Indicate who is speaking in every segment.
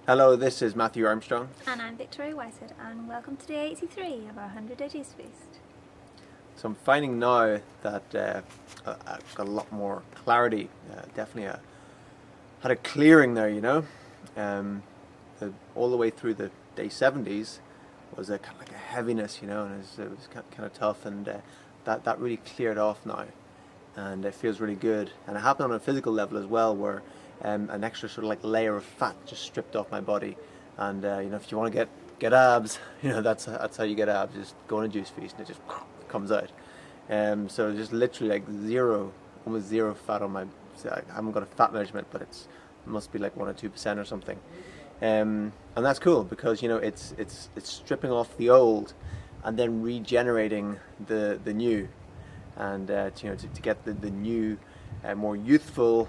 Speaker 1: Hello, this is Matthew Armstrong.
Speaker 2: And I'm Victoria Whitehead, and welcome to day 83 of our 100-day Juice Feast.
Speaker 1: So I'm finding now that I've got a lot more clarity. Definitely had a clearing there, you know. All the way through the day 70s was a kind of like a heaviness, you know, and it was kind of tough, and that really cleared off now, and it feels really good. And it happened on a physical level as well, where an extra sort of like layer of fat just stripped off my body, and you know, if you want to get abs, you know, that's how you get abs. Just go on a juice feast and it just comes out. So just literally like almost zero fat on my. I haven't got a fat measurement, but it must be like 1 or 2% or something. And that's cool because, you know, it's stripping off the old and then regenerating the new, and you know, to get the new, more youthful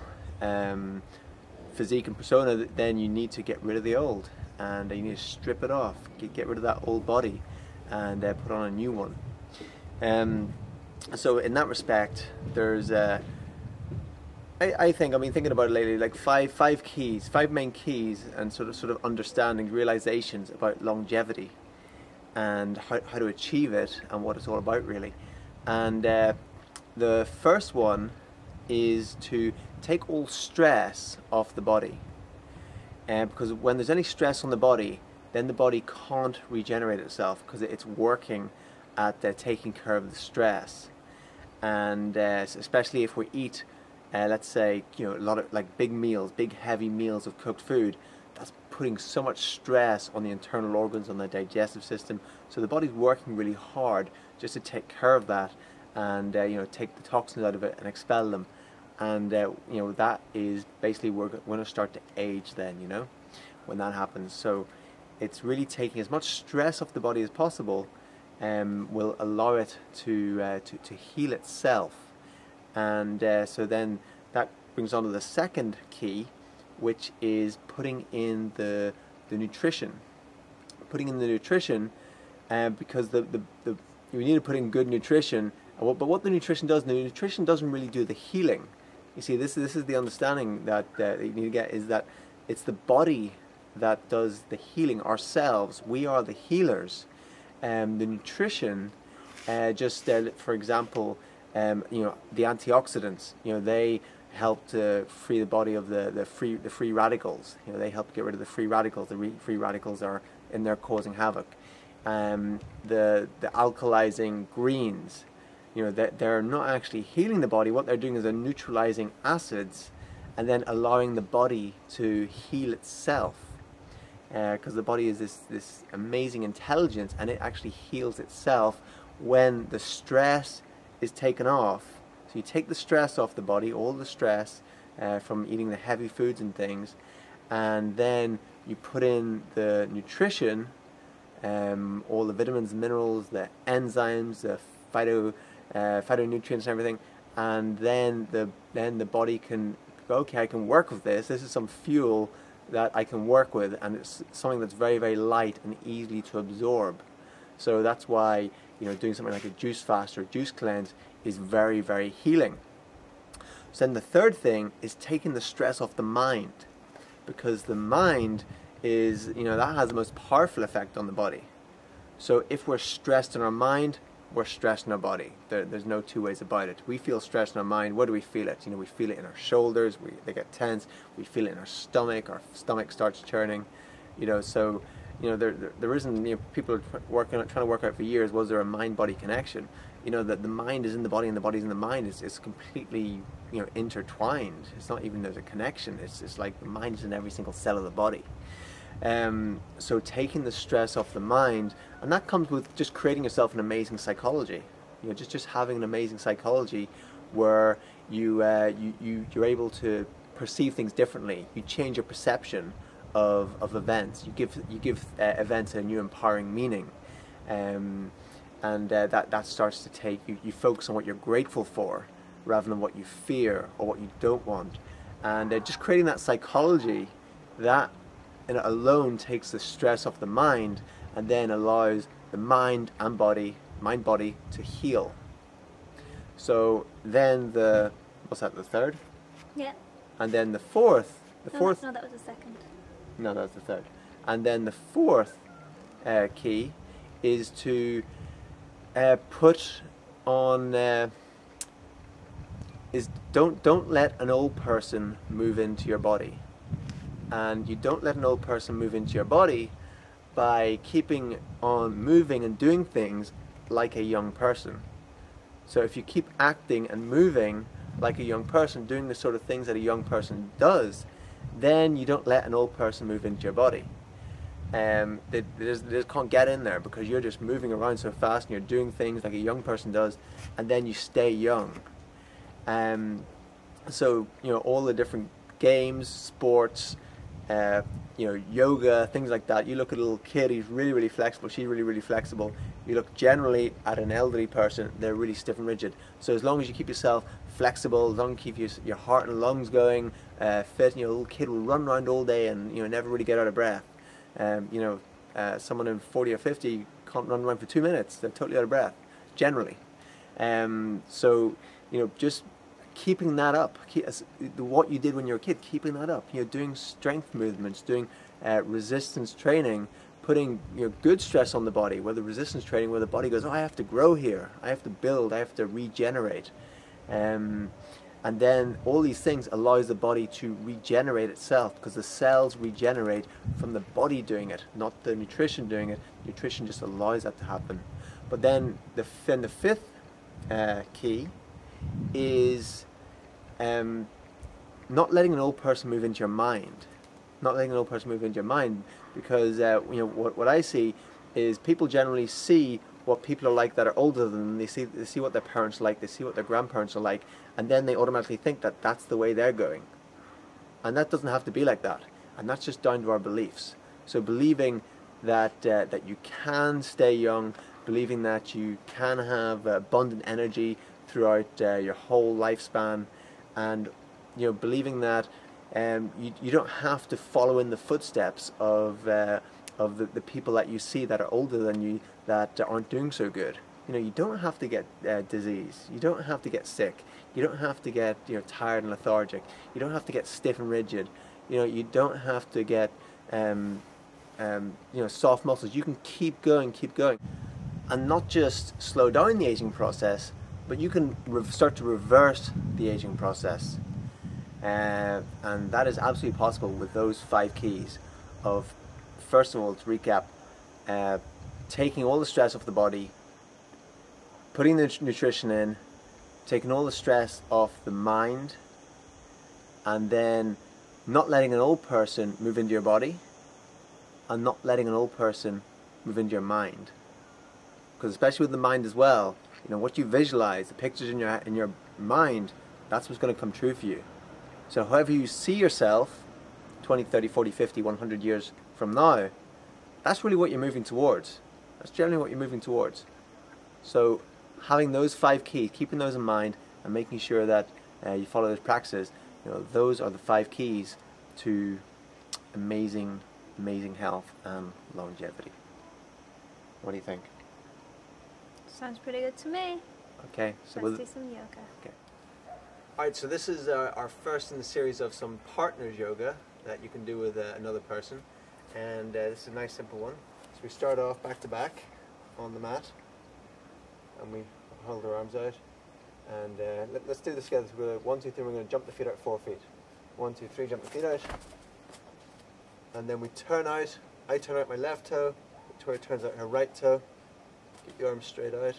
Speaker 1: physique and persona, then you need to get rid of the old, and you need to strip it off, get rid of that old body, and put on a new one. So in that respect, there's I think, I've been thinking about it lately, like five main keys, and sort of understanding, realizations about longevity and how to achieve it and what it's all about, really. And the first one is to take all stress off the body, because when there's any stress on the body, then the body can't regenerate itself, because it's working at taking care of the stress. And especially if we eat, let's say, you know, a lot of like big meals, big heavy meals of cooked food, that's putting so much stress on the internal organs, on the digestive system. So the body's working really hard just to take care of that, and you know, take the toxins out of it and expel them. And you know, that is basically, we're going to start to age then, you know, when that happens. So it's really taking as much stress off the body as possible, will allow it to heal itself. And so then that brings on to the second key, which is putting in the nutrition. Putting in the nutrition, because we need to put in good nutrition. But what the nutrition does, the nutrition doesn't really do the healing. You see, this is the understanding that you need to get, is that it's the body that does the healing. Ourselves, we are the healers. The nutrition, for example, you know, the antioxidants, you know, they help to free the body of the free radicals. You know, they help get rid of the free radicals. The free radicals are in there causing havoc. The alkalizing greens, you know, they're not actually healing the body. What they're doing is they're neutralizing acids, and then allowing the body to heal itself. Because the body is this amazing intelligence, and it actually heals itself when the stress is taken off. So you take the stress off the body, all the stress from eating the heavy foods and things, and then you put in the nutrition, all the vitamins, minerals, the enzymes, the phytonutrients and everything, and then the body can go, okay, I can work with this. This is some fuel that I can work with, and it's something that's very, very light and easily to absorb. So that's why, you know, doing something like a juice fast or juice cleanse is very, very healing. So then the third thing is taking the stress off the mind, because the mind is, you know, that has the most powerful effect on the body. So if we're stressed in our mind, we're stressed in our body. There's no two ways about it. We feel stress in our mind. Where do we feel it? You know, we feel it in our shoulders. They get tense. We feel it in our stomach. Our stomach starts churning. You know, so, you know, there isn't, you know, people are trying to work out for years, was there a mind-body connection? You know, that the mind is in the body and the body's in the mind. It's completely, you know, intertwined. It's not even there's a connection. It's like the mind is in every single cell of the body. So taking the stress off the mind, and that comes with just creating yourself an amazing psychology. You know, just having an amazing psychology where you're able to perceive things differently. You change your perception of events. You give events a new empowering meaning, and that starts to take you focus on what you're grateful for rather than what you fear or what you don't want, and just creating that psychology that and it alone takes the stress off the mind, and then allows the mind body to heal. So then what's that, the third?
Speaker 2: Yeah.
Speaker 1: And then the fourth,
Speaker 2: No, that was the second.
Speaker 1: No, that's the third. And then the fourth key is to put on is don't let an old person move into your body. And you don't let an old person move into your body by keeping on moving and doing things like a young person. So if you keep acting and moving like a young person, doing the sort of things that a young person does, then you don't let an old person move into your body. They just can't get in there because you're just moving around so fast and you're doing things like a young person does, and then you stay young. So, you know, all the different games, sports, you know, yoga, things like that. You look at a little kid, he's really, really flexible, she's really, really flexible. You look generally at an elderly person, they're really stiff and rigid. So as long as you keep yourself flexible, as long as you keep your heart and lungs going, fit, you know, a little kid will run around all day and, you know, never really get out of breath. You know, someone in 40 or 50 can't run around for 2 minutes, they're totally out of breath, generally. So, you know, just keeping that up, what you did when you were a kid, keeping that up, you know, doing strength movements, doing resistance training, putting, you know, good stress on the body, where the resistance training, where the body goes, oh, I have to grow here, I have to build, I have to regenerate. And then all these things allows the body to regenerate itself, because the cells regenerate from the body doing it, not the nutrition doing it. Nutrition just allows that to happen. But then the fifth key is not letting an old person move into your mind. Not letting an old person move into your mind, because you know, what I see is people generally see what people are like that are older than them. They see what their parents are like, they see what their grandparents are like, and then they automatically think that that's the way they're going. And that doesn't have to be like that. And that's just down to our beliefs. So believing that that you can stay young, believing that you can have abundant energy throughout your whole lifespan, and, you know, believing that you don't have to follow in the footsteps of the people that you see that are older than you, that aren't doing so good. You know, you don't have to get disease. You don't have to get sick. You don't have to get, you know, tired and lethargic. You don't have to get stiff and rigid. You know, you don't have to get you know, soft muscles. You can keep going, and not just slow down the aging process, but you can start to reverse the aging process. And that is absolutely possible with those 5 keys of, first of all, to recap, taking all the stress off the body, putting the nutrition in, taking all the stress off the mind, and then not letting an old person move into your body, and not letting an old person move into your mind. Because especially with the mind as well, you know, what you visualize, the pictures in your mind, that's what's going to come true for you. So however you see yourself 20, 30, 40, 50, 100 years from now, that's really what you're moving towards. That's generally what you're moving towards. So having those 5 keys, keeping those in mind, and making sure that you follow those practices, you know, those are the 5 keys to amazing, amazing health and longevity. What do you think?
Speaker 2: Sounds pretty good to me.
Speaker 1: Okay, so
Speaker 2: let's do some yoga.
Speaker 1: Okay. Alright, so this is our first in the series of some partners yoga that you can do with another person, and this is a nice simple one. So we start off back to back on the mat, and we hold our arms out, and let's do this together. So we're going to 1, 2, 3, we're going to jump the feet out 4 feet. 1, 2, 3, jump the feet out, and then we turn out. I turn out my left toe, Victoria turns out her right toe. Keep your arms straight out,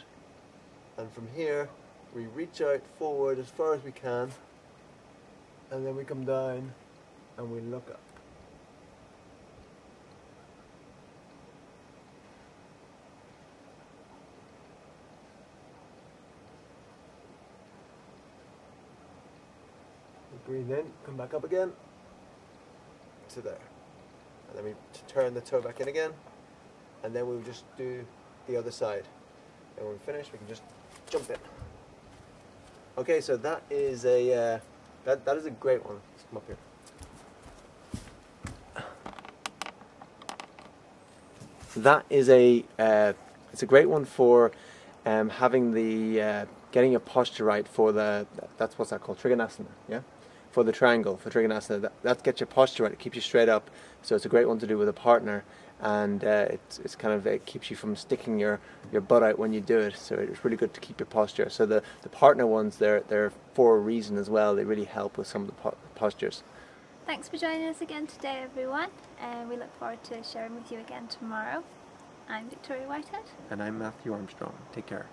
Speaker 1: and from here we reach out forward as far as we can, and then we come down and we look up. We breathe in, come back up again to there, and then we turn the toe back in again, and then we'll just do the other side, and when we finish we can just jump in. Okay, so that is a that is a great one. Let's come up here. That is it's a great one for having the getting your posture right for that's what's that called, Trikonasana, yeah, for the triangle, for Trikonasana. That gets your posture right. It keeps you straight up. So it's a great one to do with a partner, and it's kind of, it keeps you from sticking your butt out when you do it. So it's really good to keep your posture. So the partner ones, they're for a reason as well. They really help with some of the postures.
Speaker 2: Thanks for joining us again today, everyone. We look forward to sharing with you again tomorrow. I'm Victoria Whitehead.
Speaker 1: And I'm Matthew Armstrong. Take care.